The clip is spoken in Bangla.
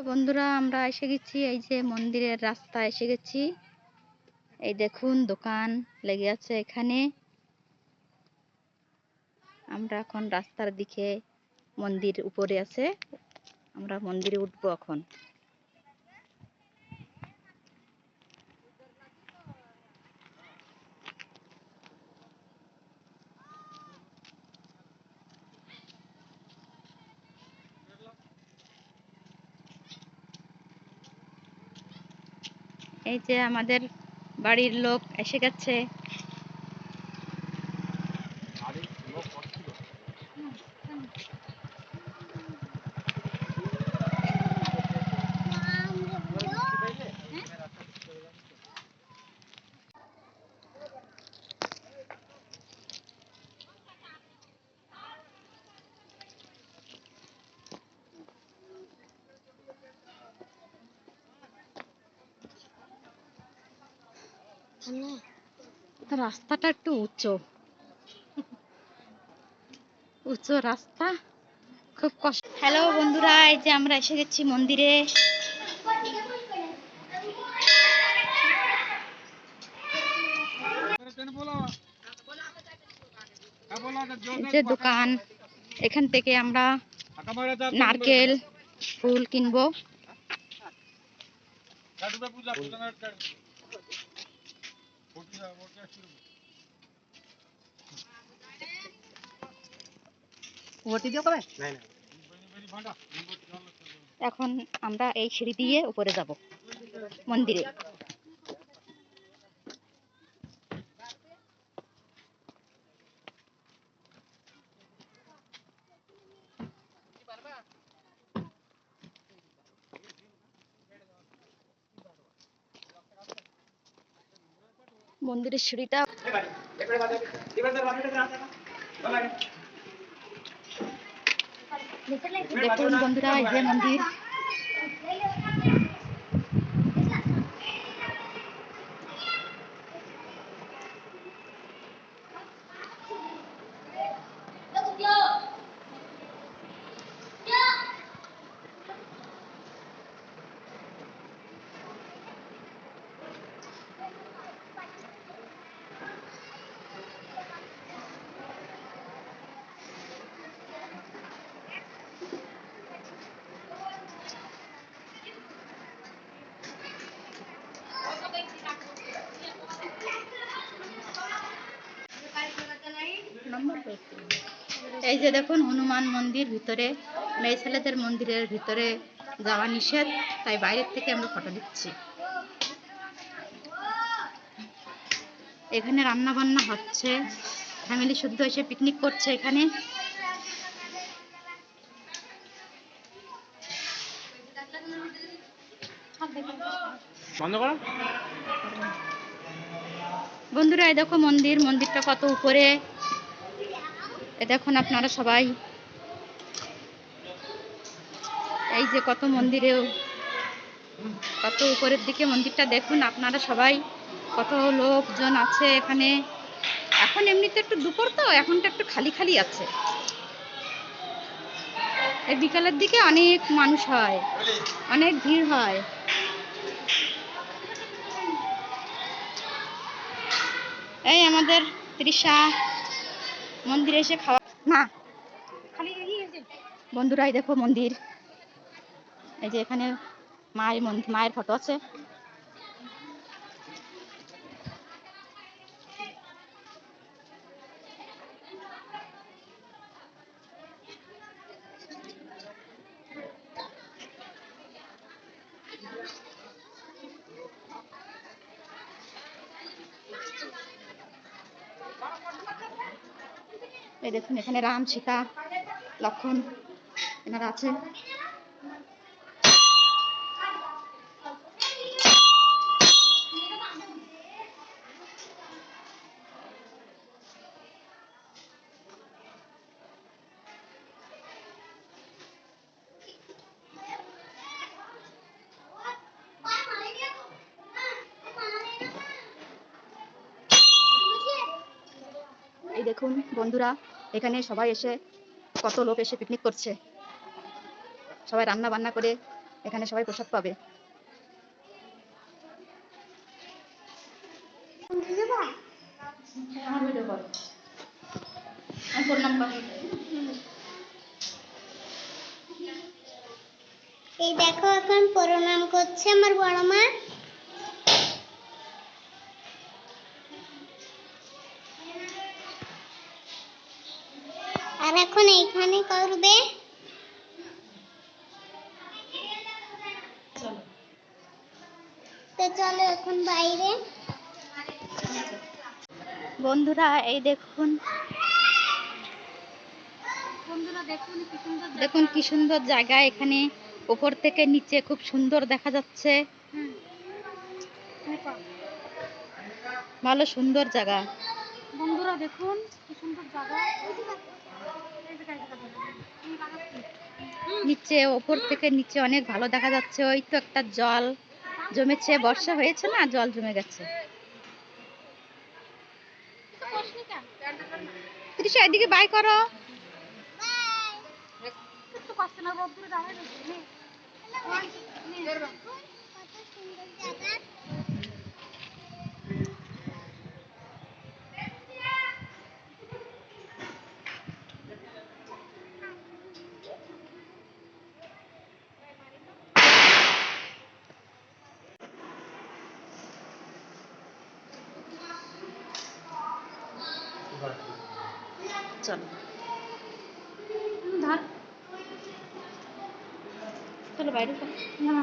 বন্ধুরা আমরা এসে গেছি, এই যে মন্দিরের রাস্তা এসে গেছি। এই দেখুন দোকান লেগে আছে এখানে। আমরা এখন রাস্তার দিকে, মন্দির উপরে আছে, আমরা মন্দিরে উঠবো এখন। এই যে আমাদের বাড়ির লোক এসে গেছে। রাস্তাটা একটু উঁচু উঁচু রাস্তা, খুব কষ্ট। হ্যালো বন্ধুরা, এই যে আমরা এসে গেছি মন্দিরে। এই যে দোকান, এখান থেকে আমরা নারকেল ফুল কিনবো। এখন আমরা এই সিঁড়ি দিয়ে উপরে যাব মন্দিরে। মন্দিরের সিঁড়িটা দেখুন বন্ধুরা, এই যে মন্দির। এই যে দেখুন হনুমান মন্দির, ভিতরে মেয়ে ছেলেদের মন্দিরের ভিতরে যাওয়া নিষেধ, তাই বাইরের থেকে আমরা ফটো দিচ্ছি। এখানে রান্না বান্না হচ্ছে, ফ্যামিলি শুদ্ধ এসে পিকনিক করছে এখানে। বন্ধুরা এই দেখো মন্দির, মন্দিরটা কত উপরে, দেখুন আপনারা সবাই। এই যে কত মন্দিরেও, কত উপরের দিকে মন্দিরটা দেখুন আপনারা সবাই, কত লোকজন আছে এখানে। এখন এমনিতে একটু দুপুর তো, এখনটা একটু খালি খালি আছে। এই বিকালের দিকে অনেক মানুষ হয়, অনেক ভিড় হয়। এই আমাদের তৃষা মন্দিরে এসে খাওয়া না। বন্ধুরা এই দেখো মন্দির, এই যে এখানে মায়ের ফটো আছে। এই দেখুন এখানে রাম, সীতা, লক্ষণ এনারা আছে। এই দেখুন বন্ধুরা, এখানে সবাই এসে, কত লোক এসে পিকনিক করছে, সবাই রান্না বান্না করে এখানে সবাই প্রসাদ পাবে। এই দেখো এখন প্রণাম করছে আমার বড় মা। আর এখন এইখানে করবে। তো চলো এখন বাইরে। বন্ধুরা এই দেখুন, দেখুন কি সুন্দর জায়গা। এখানে উপর থেকে নিচে খুব সুন্দর দেখা যাচ্ছে। ভালো সুন্দর জায়গা। বন্ধুরা দেখুন কি সুন্দর জায়গা। নিচে উপর থেকে নিচে অনেক ভালো দেখা যাচ্ছে। ওই তো একটা জল জমেছে, বর্ষা হয়েছে না, জল জমে গেছে। তৃষা এদিকে বাই করো। কত সুন্দর জায়গা। চলো চলো বাইরে চলো। না